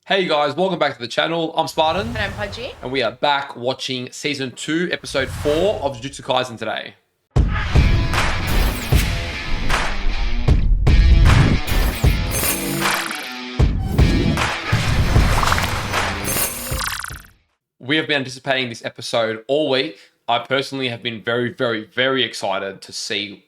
Hey you guys, welcome back to the channel. I'm Spartan. And I'm Pudgey. And we are back watching Season 2, Episode 4 of Jujutsu Kaisen today. We have been anticipating this episode all week. I personally have been very excited to see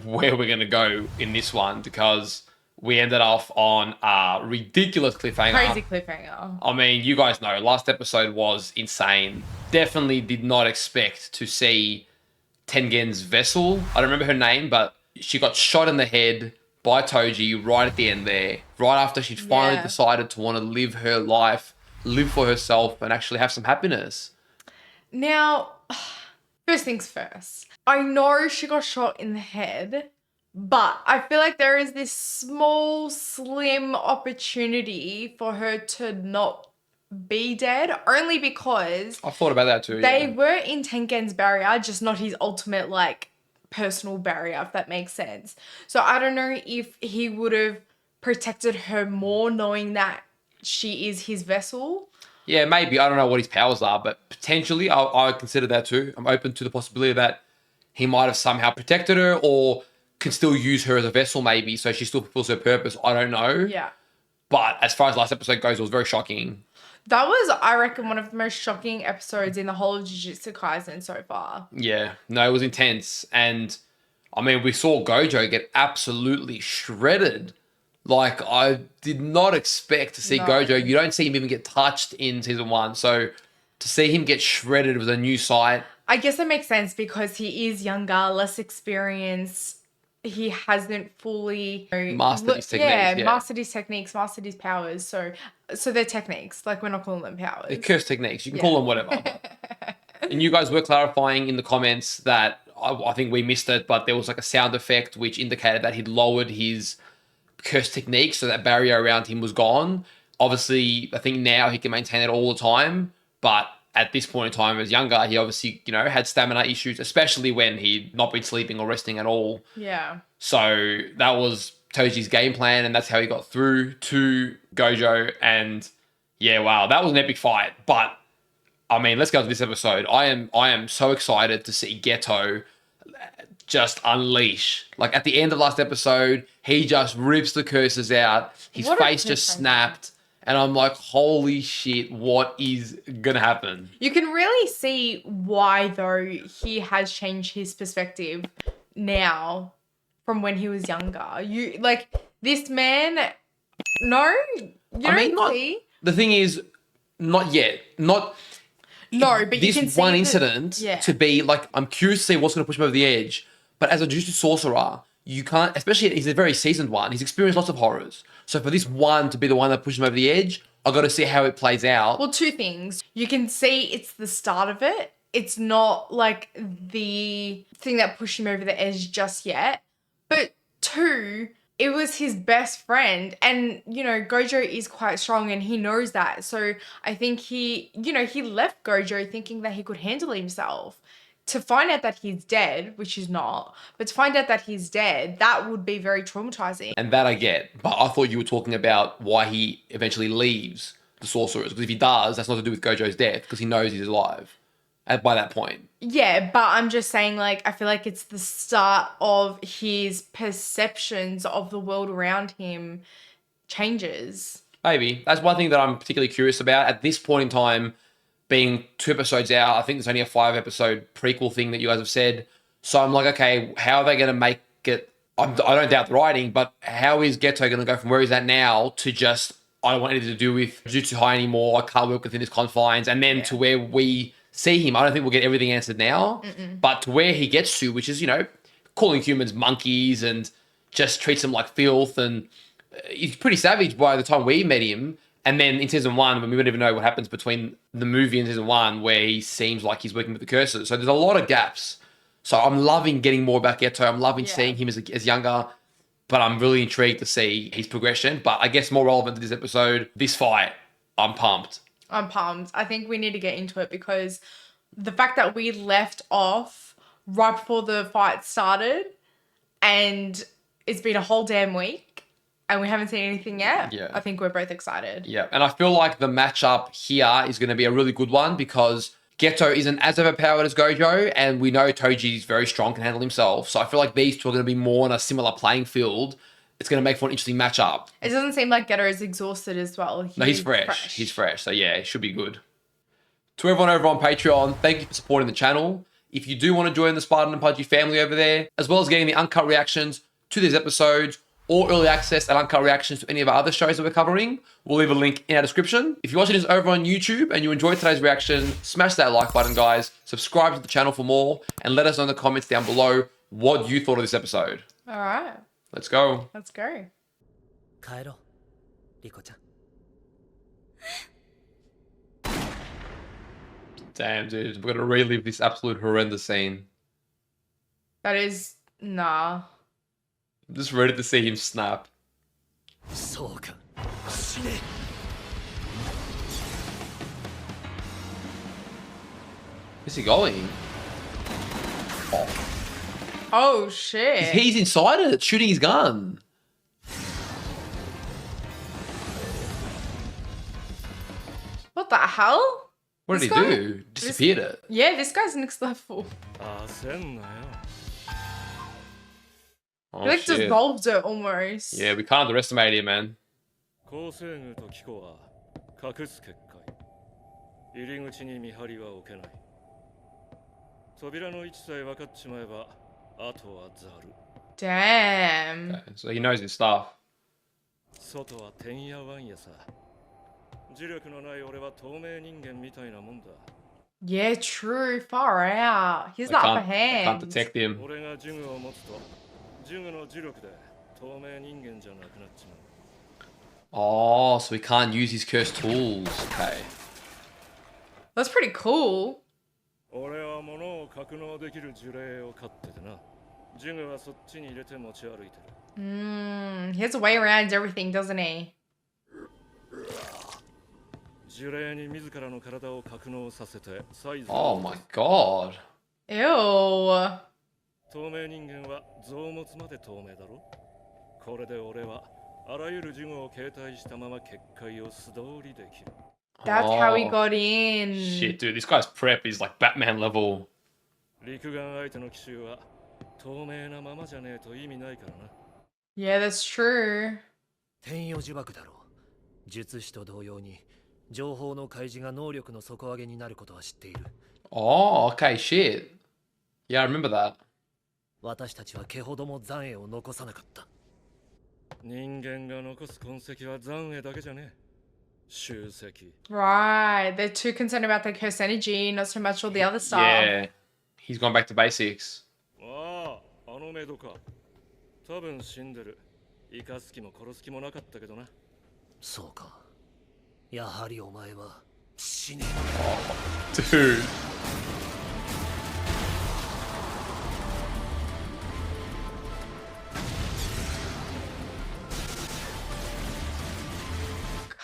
where we're going to go in this one because we ended off on a ridiculous cliffhanger. Crazy cliffhanger. I mean, you guys know, last episode was insane. Definitely did not expect to see Tengen's vessel. I don't remember her name, but she got shot in the head by Toji right at the end there. Right after she'd finally decided to want to live her life, live for herself, and actually have some happiness. Now, first things first. I know she got shot in the head, but I feel like there is this small, slim opportunity for her to not be dead, only because I thought about that too. they were in Tengen's barrier, just not his ultimate, personal barrier, if that makes sense. So I don't know if he would have protected her more knowing that she is his vessel. Yeah, maybe. I don't know what his powers are, but potentially I consider that too. I'm open to the possibility that he might have somehow protected her or can still use her as a vessel maybe, so she still fulfills her purpose. I don't know. Yeah. But as far as last episode goes, it was very shocking. That was, I reckon, one of the most shocking episodes in the whole of Jujutsu Kaisen so far. Yeah. No, it was intense. And, I mean, we saw Gojo get absolutely shredded. Like, I did not expect to see Gojo. You don't see him even get touched in Season 1. So, to see him get shredded was a new sight. I guess it makes sense because he is younger, less experienced. He hasn't fully Mastered his techniques. Yeah, mastered his techniques, mastered his powers. So they're techniques. Like, we're not calling them powers. They're cursed techniques. You can call them whatever. And you guys were clarifying in the comments that I think we missed it, but there was like a sound effect which indicated that he'd lowered his cursed technique, so that barrier around him was gone. Obviously, I think now he can maintain it all the time, but at this point in time, as younger, he obviously, had stamina issues, especially when he'd not been sleeping or resting at all. Yeah. So that was Toji's game plan, and that's how he got through to Gojo. And yeah, wow, that was an epic fight. But I mean, let's go to this episode. I am so excited to see Geto just unleash. Like at the end of last episode, he just rips the curses out. His face just snapped. And I'm like, holy shit, what is going to happen? You can really see why, though, he has changed his perspective now from when he was younger. This man, no, see. The thing is, not yet. But you can see one incident to be like, I'm curious to see what's going to push him over the edge. But as a Jujutsu sorcerer, you can't, especially he's a very seasoned one. He's experienced lots of horrors. So for this one to be the one that pushes him over the edge, I've got to see how it plays out. Well, two things. You can see it's the start of it. It's not like the thing that pushed him over the edge just yet. But two, it was his best friend. And, Gojo is quite strong and he knows that. So I think he left Gojo thinking that he could handle himself. To find out that he's dead, which he's not, but to find out that he's dead, that would be very traumatizing. And that I get. But I thought you were talking about why he eventually leaves the sorcerers. Because if he does, that's not to do with Gojo's death, because he knows he's alive by that point. Yeah, but I'm just saying, I feel like it's the start of his perceptions of the world around him changes. Maybe. That's one thing that I'm particularly curious about. At this point in time, being 2 episodes out, I think there's only a 5-episode prequel thing that you guys have said. So I'm like, okay, how are they going to make it? I don't doubt the writing, but how is Geto going to go from where he's at now to just, I don't want anything to do with Jujutsu High anymore, I can't work within his confines, and then to where we see him? I don't think we'll get everything answered now, but to where he gets to, which is, calling humans monkeys and just treats them like filth, and he's pretty savage by the time we met him. And then in Season 1, when we don't even know what happens between the movie and Season 1, where he seems like he's working with the curses. So there's a lot of gaps. So I'm loving getting more about Geto. I'm loving seeing him as younger. But I'm really intrigued to see his progression. But I guess more relevant to this episode, this fight, I'm pumped. I'm pumped. I think we need to get into it because the fact that we left off right before the fight started and it's been a whole damn week. and we haven't seen anything yet, Yeah. I think we're both excited. Yeah, and I feel like the matchup here is going to be a really good one because Geto isn't as overpowered as Gojo, and we know Toji is very strong, can handle himself. So I feel like these two are going to be more on a similar playing field. It's going to make for an interesting matchup. It doesn't seem like Geto is exhausted as well. No, he's fresh. He's fresh. So yeah, it should be good. To everyone over on Patreon, thank you for supporting the channel. If you do want to join the Spartan and Pudgey family over there, as well as getting the uncut reactions to these episodes or early access and uncut reactions to any of our other shows that we're covering, we'll leave a link in our description. If you're watching this over on YouTube and you enjoyed today's reaction, smash that like button, guys. Subscribe to the channel for more and let us know in the comments down below what you thought of this episode. All right. Let's go. Let's go. 帰ろうリコちゃん Damn, dude. We're going to relive this absolute horrendous scene. That is, nah. I'm just ready to see him snap. そうか死ね Where's he going? Oh. Oh, shit. He's inside it, shooting his gun. What the hell? What did This he guy- do? Disappeared it. Yeah, this guy's next level. 焦んなよ Oh, He like shit. dissolved it almost. Yeah, we can't underestimate him, man. 構成軍と機構は隠す結界入り口に見張りは置けない扉の位置さえ分かっちまえばあとはザル Damn. Okay, so he knows his stuff. 外はてんやわんやさ磁力のない俺は透明人間みたいなもんだ Yeah, true. Far out. He's They the upper can't hand. detect him. 俺がジグを持つとジグの磁力で透明人間じゃなくなっちまう Oh, so he can't use his cursed tools. Okay. That's pretty cool. 俺は物を格納できる呪霊を飼っててなジグはそっちに入れて持ち歩いてる He has a way around everything, doesn't he? 呪霊に自らの体を格納させてサイズ Oh my god. Ew. 透明人間は臓物まで透明だろこれで俺はあらゆる呪具を携帯したまま結界を素通りできる That's how he Oh, got in. Shit, dude. This guy's prep is like Batman level. 陸眼相手の奇襲は透明なままじゃねえと意味ないからな Yeah, that's true. 天与呪縛だろう術師と同様に情報の開示が能力の底上げになることは知っている Oh, okay, shit. Yeah, I remember that. 私たちは毛ほども残影を残さなかった人間が残す痕跡は残影だけじゃねえ集積 Right. They're too concerned about the curse energy, not so much all the other stuff. Yeah. He's gone back to basics. あああのメイドか多分死んでる生かす気も殺す気もなかったけどなそうかやはりお前は死ね Dude.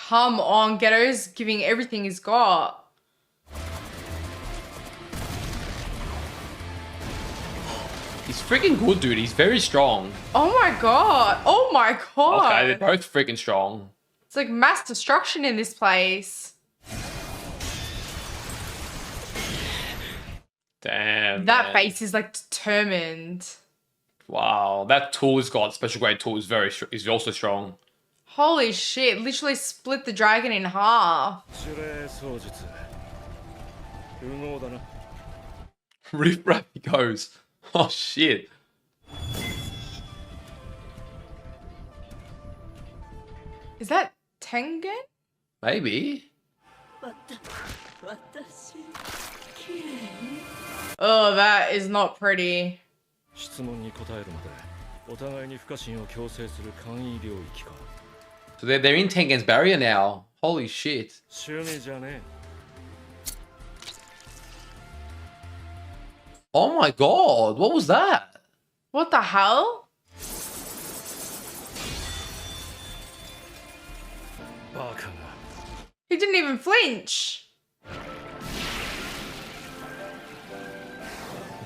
Come on, Ghetto's giving everything he's got. He's freaking good, dude. He's very strong. Oh my god. Oh my god. Okay, they're both freaking strong. It's like mass destruction in this place. Damn. That man. face is like determined. Wow, that tool he's got, special grade tool, is is also strong. Holy shit, literally split the dragon in half. 呪霊操術無謀だな Riff Raff he goes. Oh shit. Is that Tengen? Maybe. Oh, that is not pretty. 質問に答えるまでお互いに不可侵を強制する簡易領域か So they're in Tengen's barrier now. Holy shit. 趣味じゃね Oh my god, what was that? What the hell? えバカが He didn't even flinch.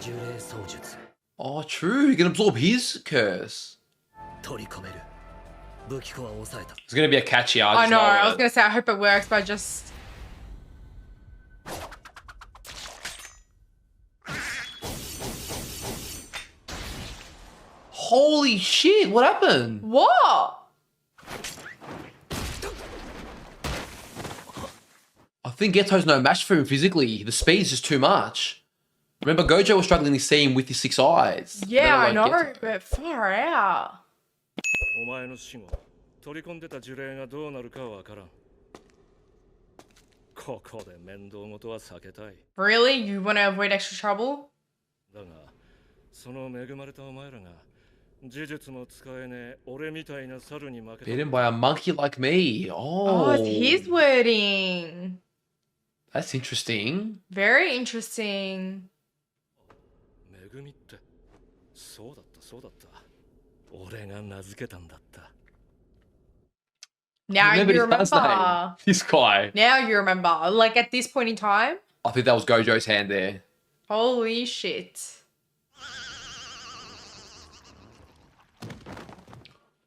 呪霊操術 Oh, true. You can absorb his curse. 取り込める武器庫は抑えた。 It's gonna be a catch here. I just know. I was it. gonna say I hope it works, but I just Holy shit! What happened? what? I think Geto's no match for him physically. The speed's just too much. Remember, Gojo was struggling to see him with his 6 eyes. Yeah, I Let know, alone Geto. but far out. お前の死後取り込んでた呪霊がどうなるかわからん。ここで面倒事は避けたい。 Really? You want to avoid extra trouble? だが、その恵まれたお前らが呪術も使えねえ俺みたいな猿に負けた。 Beaten by a monkey like me. Oh, Oh, it's his wording. that's interesting. Very interesting. 恵みって、そうだったそうだった。俺が名付けたんだった。 Now you Remembered his last name. remember. This guy. Now you remember. Like at this point in time? I think that was Gojo's hand there. Holy shit.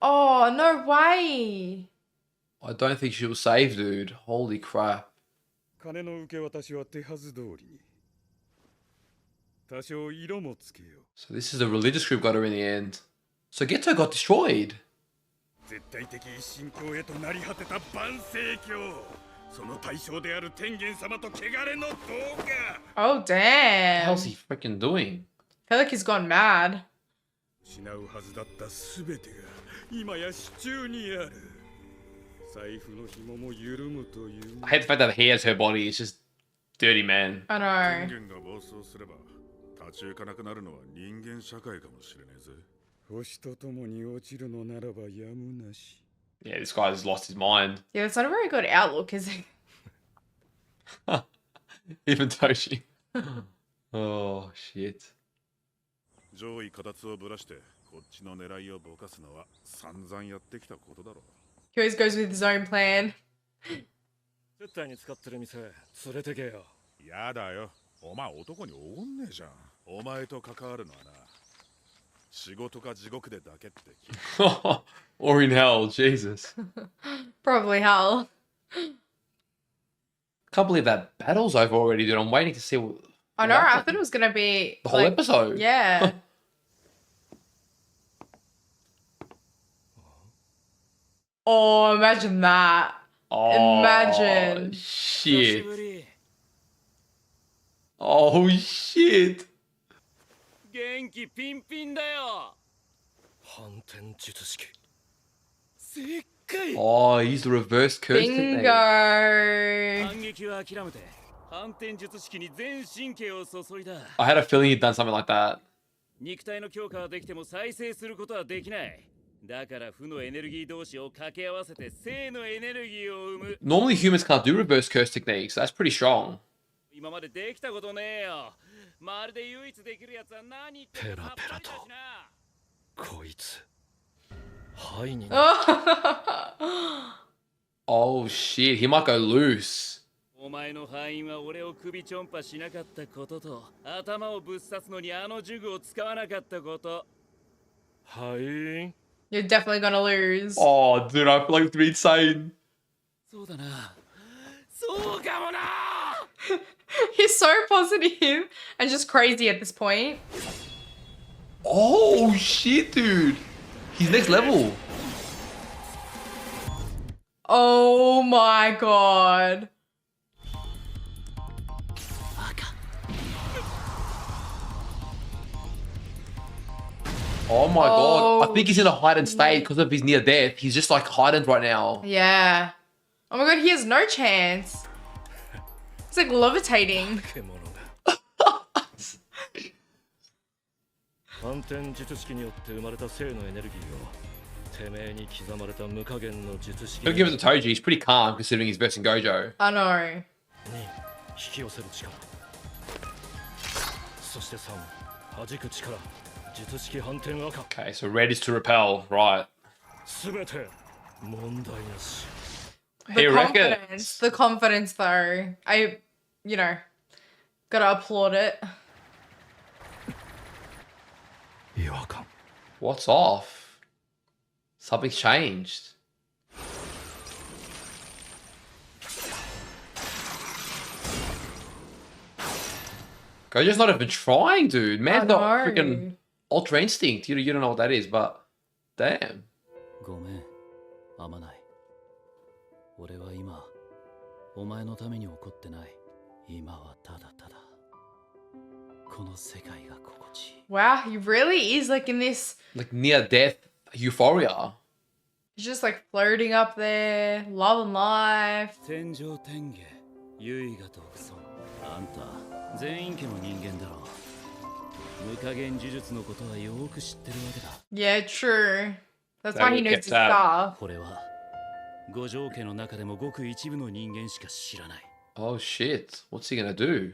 Oh, no way. I don't think she was saved, dude. Holy crap. 金の受け渡しは手はず通りに。多少色もつけよう。 So this is the religious group got her in the end. So Geto got destroyed. 絶対的一神教へとなり果てた万世教。その対象である天元様と汚れの動画。 Oh, What the damn. hell's he freaking doing? I feel like he's gone mad. 失うはずだったすべてが今や手中にある。財布の紐も緩むという。 I hate the fact that he has her body. It's just dirty, man. I know. 人間が暴走すれば立ち行かなくなるのは人間社会かもしれねえぜ。星と共に落ちるのならばやむなし。 Yeah, this guy's lost his mind. Yeah, it's not a very good outlook, is it? Even Toshi. Oh, shit. 上位形をぶらしてこっちの狙いをぼかすのは散々やってきたことだろう。 He always goes with his own plan. 絶対に使ってる店連れてけよ。やだよ。お前男におごんねえじゃん。お前と関わるのはな。仕事か地獄でだけって聞い Or in hell, Jesus. Probably hell. Can't believe that battle's over already, dude. I'm waiting to see what, I know, I thought it was gonna be the whole like, episode. Yeah. Oh, imagine that. Oh, Imagine. shit. Oh, shit. 元気ピンピンだよ。反転術式。正解。 Oh, he's the reverse curse technique. Bingo. 反撃は諦めて反転術式に全神経を注いだ。 I had a feeling he'd done something like that. 肉体の強化はできても再生することはできない。だから負のエネルギー同士を掛け合わせて正のエネルギーを生む。 Normally humans can't do reverse curse techniques. That's pretty strong. 今までできたことねえよ。まるで唯一できるやつは何ってペラペラと。こいつ。はいに。 Oh, shit. He might go loose. お前の敗因は俺を首ちょんぱしなかったことと頭をぶっ刺すのにあの呪具を使わなかったこと。敗因 You're definitely gonna lose. Oh, dude, I feel like it's insane. そうだな。そうかもな。 He's so positive and just crazy at this point. Oh, shit, dude. He's next level. Oh my god. Oh my god. I Oh, think he's in a heightened state because of his near death. He's just like heightened right now. Yeah. Oh my god, he has no chance. It's like levitating. 反転術式によって生まれた生のエネルギーをてめえに刻まれた無加減の術式 Don't に give it to Toji. He's pretty calm considering he's versing Gojo. I know. 引き寄せる力そして3弾く力術式反転赤 Okay, so red is to repel. Right. すべて問題なし The He confidence. reckons. The confidence though. You know, gotta applaud it. 違和感 What's off? Something's changed. Gojo's not even trying, dude. Man's got I know. freaking Ultra Instinct. You don't know what that is, but damn. ごめん、あまない。俺は今、お前のために怒ってない。今はただただ、この世界が心地いい。Wow, he really is like in this. Like near death euphoria. He's just like floating up there, love and life. 天上天下、唯我と嘘。あんた、全員家の人間だろう。無加減呪術のことはよく知ってるわけだ。Yeah, true. That's That why he would knows get his that. stuff. これは、五条家の中でもごく一部の人間しか知らない。Oh shit. What's he gonna do?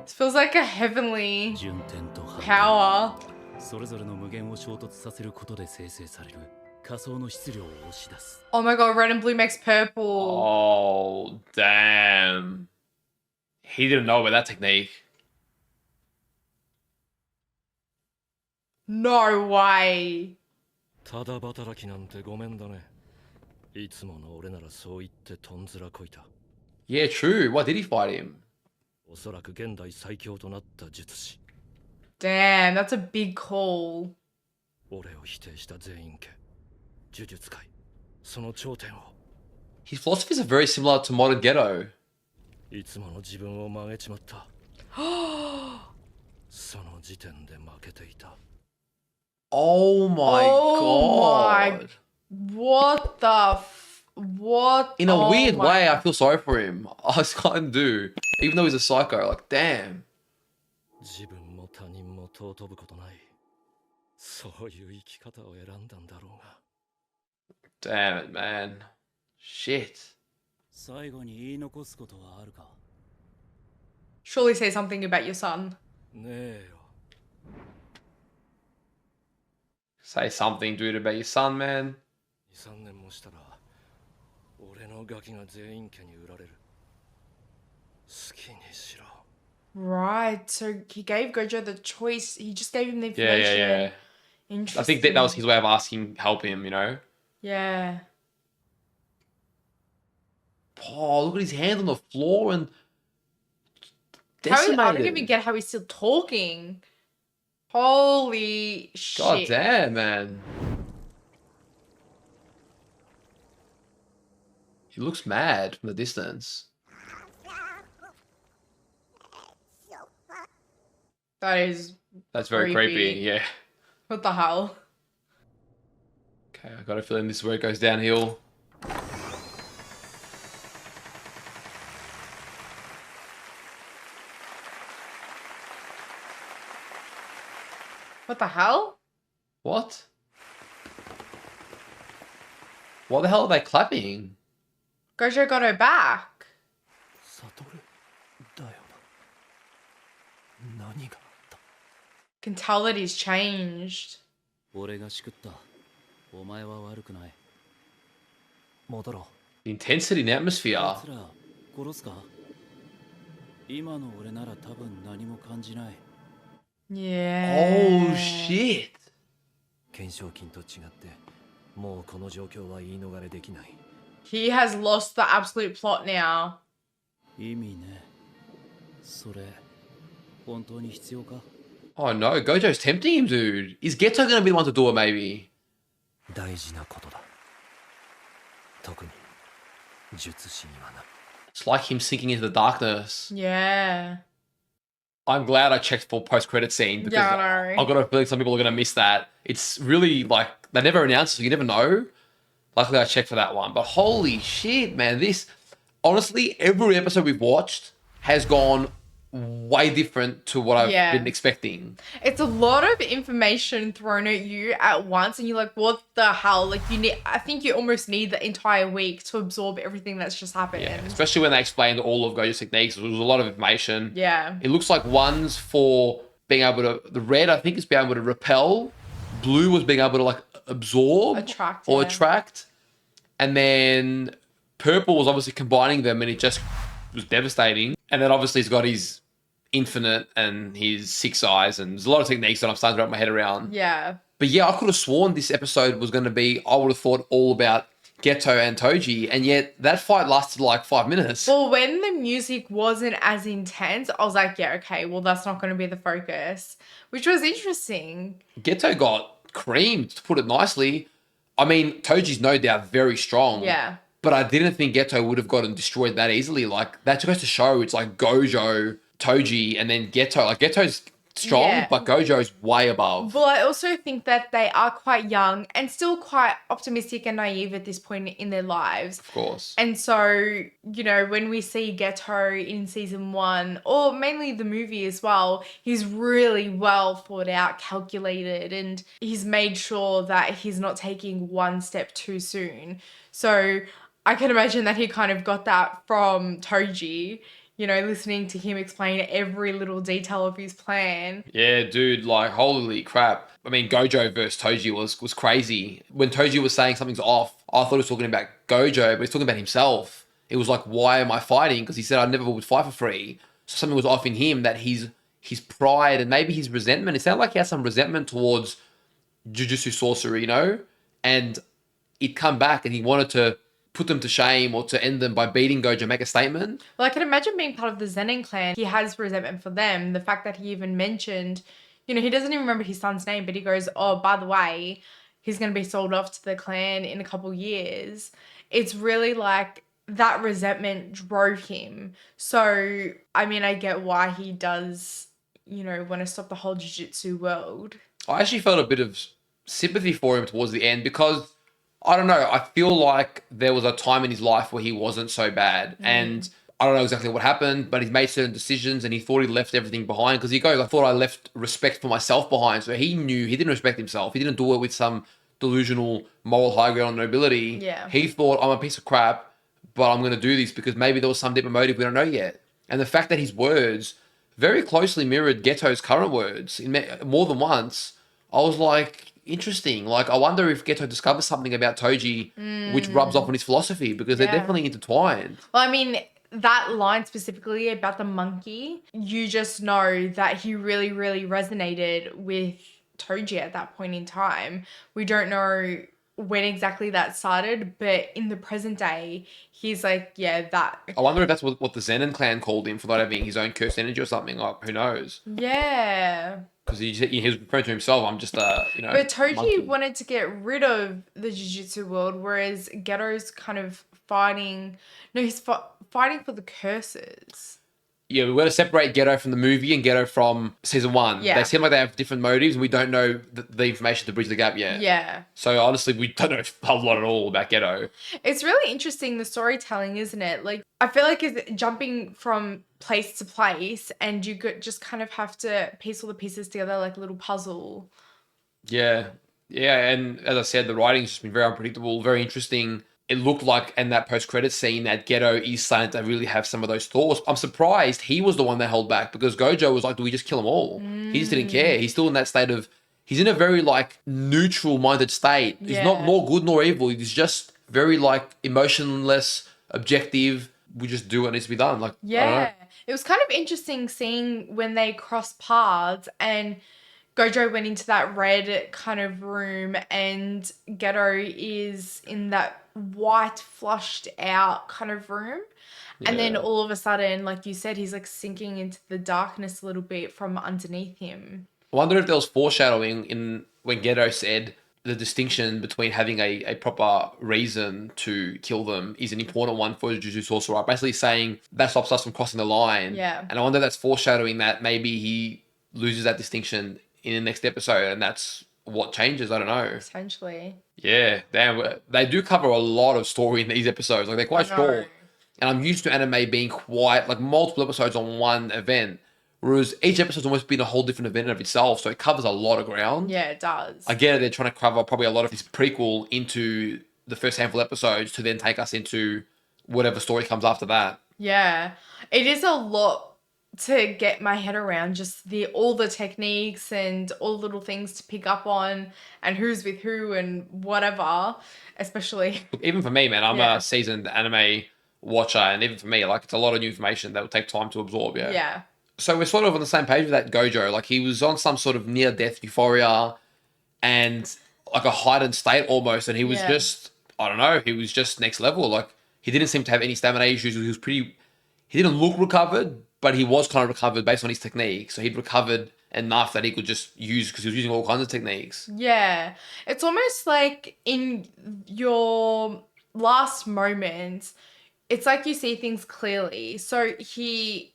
This feels like a heavenly 順天と反転 power. それぞれの無限を衝突させることで生成される仮想の質量を押し出す。 Oh my god, red and blue makes purple. Oh, damn. He didn't know about that technique. No way. ただ働きなんてごめんだね。いつもの俺ならそう言ってとんずらこいた。 Yeah, true. Why did he fight him? おそらく現代最強となった術師。 Damn, that's a big call. 俺を否定した全員家。呪術界。その頂点を。 His philosophies are very similar to modern Ghetto. いつもの自分を曲げちまった。その時点で負けていた。 Oh my Oh my- god. What the what? In a Oh weird my way, I God. feel sorry for him. I just can't do. Even though he's a psycho, like, damn. 自分も他人も尊ぶことない。そういう生き方を選んだんだろうが。 Damn it, man. Shit. 最後に言い残すことはあるか？ Surely say something about your son. ねえよ。 Say something, dude, about your son, man. 2、3年もしたら、俺のガキが全員家に売られる。好きにしろ。 Right. So he gave Gojo the choice. He just gave him the Yeah, information. yeah, yeah. Interesting. I think that was his way of asking help him, you know? Yeah. Oh, look at his hand on the floor and How I don't decimated. even get how he's still talking. Holy shit. God damn, man. He looks mad from the distance. That is That's very creepy. Creepy. Yeah. what the hell? Okay, I got a feeling this is where it goes downhill. What the hell? What? What the hell are they clapping? Gojo got her back. 悟だよな。何があった？ Can tell that he's changed. 俺が救った。お前は悪くない。戻ろ The intensity in the う。 atmosphere. 奴ら殺すか？今の俺なら多分何も感じない。 Yeah. Oh shit. 懸賞金と違ってもうこの状況は言い逃れできない。 He has lost the absolute plot now. 意味ね。それ本当に必要か？ Oh no, Gojo's tempting him, dude. Is Geto gonna be the one to do it, maybe? 大事なことだ。特に術師にはな。 It's like him sinking into the darkness. Yeah. I'm glad I checked for post-credit scene because Yeah, I know. I've got a feeling some people are gonna miss that. It's really like they never announce it, so you never know. Luckily, I checked for that one. But holy shit, man! This honestly, every episode we've watched has gone way different to what I've Yeah. been expecting. It's a lot of information thrown at you at once, and you're like, what the hell? Like, you need, I think you almost need the entire week to absorb everything that's just happened. Yeah, especially when they explained all of Gojo's techniques. It was a lot of information. Yeah. It looks like one's for being able to, the red, I think, is being able to repel. Blue was being able to like absorb Attract, or yeah. attract. And then purple was obviously combining them and it just was devastating. And then obviously he's got his infinite and his six eyes. And there's a lot of techniques that I'm starting to wrap my head around. Yeah. But yeah, I could have sworn this episode was going to be, I would have thought all about Geto and Toji, and yet that fight lasted like 5 minutes. Well, when the music wasn't as intense, I was like, yeah, okay, well, that's not going to be the focus, which was interesting. Geto got creamed, to put it nicely. I mean, Toji's no doubt very strong. Yeah. But I didn't think Geto would have gotten destroyed that easily. Like, that goes to show it's like Gojo, Toji, and then Geto. Like, Geto's strong, Yeah. but Gojo's way above. Well, I also think that they are quite young and still quite optimistic and naive at this point in their lives. Of course. And so, when we see Geto in season 1, or mainly the movie as well, he's really well thought out, calculated, and he's made sure that he's not taking one step too soon. So I can imagine that he kind of got that from Toji, listening to him explain every little detail of his plan. Yeah, dude, like, holy crap. I mean, Gojo versus Toji was crazy. When Toji was saying something's off, I thought he was talking about Gojo, but he's talking about himself. It was like, why am I fighting? Because he said I never would fight for free. So something was off in him, that his pride and maybe his resentment. It sounded like he had some resentment towards Jujutsu sorcery, and he'd come back and he wanted to put them to shame or to end them by beating Gojo, make a statement. Well, I can imagine being part of the Zenin clan. He has resentment for them. The fact that he even mentioned, he doesn't even remember his son's name, but he goes, oh, by the way, he's going to be sold off to the clan in a couple years. It's really like that resentment drove him. So, I mean, I get why he does, want to stop the whole jiu-jitsu world. I actually felt a bit of sympathy for him towards the end because, I don't know, I feel like there was a time in his life where he wasn't so bad. And I don't know exactly what happened, but he made certain decisions and he thought he left everything behind, because he goes, I thought I left respect for myself behind. So he knew he didn't respect himself. He didn't do it with some delusional moral high ground nobility. Yeah. He thought, I'm a piece of crap, but I'm going to do this because maybe there was some deeper motive we don't know yet. And the fact that his words very closely mirrored Geto's current words more than once, I was like, interesting. Like, I wonder if Geto discovers something about Toji which rubs off on his philosophy, because they're definitely intertwined. Well, I mean, that line specifically about the monkey, you just know that he really, really resonated with Toji at that point in time. We don't know when exactly that started, but in the present day, he's like, yeah, that. I wonder if that's what the Zenin clan called him, for not having his own cursed energy or something. Like, who knows? Yeah. Because he was referring to himself, I'm just a, But Toji monkey. wanted to get rid of the jiu-jitsu world, whereas Geto's kind of fighting. No, he's fighting for the curses. Yeah, we've got to separate Geto from the movie and Geto from season 1. Yeah. They seem like they have different motives, and we don't know the information to bridge the gap yet. Yeah. So honestly, we don't know a lot at all about Geto. It's really interesting, the storytelling, isn't it? Like, I feel like it's jumping from place to place, and you just kind of have to piece all the pieces together like a little puzzle. Yeah. Yeah, and as I said, the writing's just been very unpredictable, very interesting. It looked like in that post-credit scene that Geto is starting to really have some of those thoughts. I'm surprised he was the one that held back, because Gojo was like, do we just kill them all? He just didn't care. He's still in that state of, he's in a very like neutral-minded state. He's not nor good nor evil. He's just very like emotionless, objective. We just do what needs to be done. Like, I don't know. It was kind of interesting seeing when they crossed paths and Gojo went into that red kind of room and Geto is in that white flushed out kind of room. And then all of a sudden, like you said, he's like sinking into the darkness a little bit from underneath him. I wonder if there was foreshadowing in when Geto said the distinction between having a proper reason to kill them is an important one for Jujutsu Sorcerer. Basically saying that stops us from crossing the line. Yeah. And I wonder if that's foreshadowing that maybe he loses that distinction in the next episode, and that's what changes. I don't know. Essentially. Yeah, damn. They do cover a lot of story in these episodes. Like, they're quite short. And I'm used to anime being quite, like, multiple episodes on one event. Whereas each episode's almost been a whole different event of itself. So it covers a lot of ground. Yeah, it does. I get it. They're trying to cover probably a lot of this prequel into the first handful of episodes to then take us into whatever story comes after that. Yeah. It is a lot to get my head around, just all the techniques and all the little things to pick up on and who's with who and whatever, especially. Even for me, man, I'm a seasoned anime watcher, and even for me, like, it's a lot of new information that will take time to absorb. Yeah. So we're sort of on the same page with that Gojo. Like, he was on some sort of near-death euphoria and like a heightened state almost, and he was just I don't know, he was just next level. Like, he didn't seem to have any stamina issues. He didn't look recovered, but he was kind of recovered based on his technique. So he'd recovered enough that he could just use, because he was using all kinds of techniques. Yeah. It's almost like in your last moments, it's like you see things clearly. So he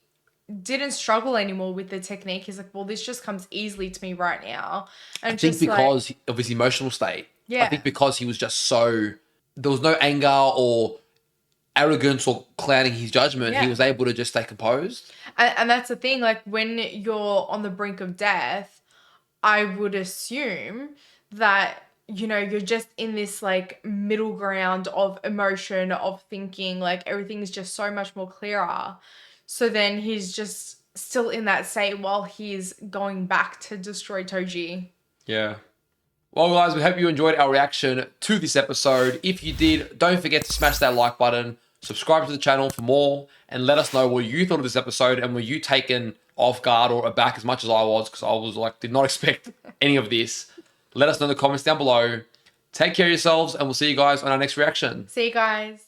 didn't struggle anymore with the technique. He's like, well, this just comes easily to me right now. And I think just like, because of his emotional state. Yeah. I think because he was just so, there was no anger or arrogance or clouding his judgment. Yeah. He was able to just stay composed. and that's the thing, like when you're on the brink of death, I would assume that, you know, you're just in this like middle ground of emotion, of thinking, like everything's just so much more clearer. So then he's just still in that state while he's going back to destroy Toji. Yeah. Well, guys, we hope you enjoyed our reaction to this episode. If you did, don't forget to smash that like button, subscribe to the channel for more, and let us know what you thought of this episode, and were you taken off guard or aback as much as I was, because I was like, did not expect any of this. Let us know in the comments down below. Take care of yourselves, and we'll see you guys on our next reaction. See you guys.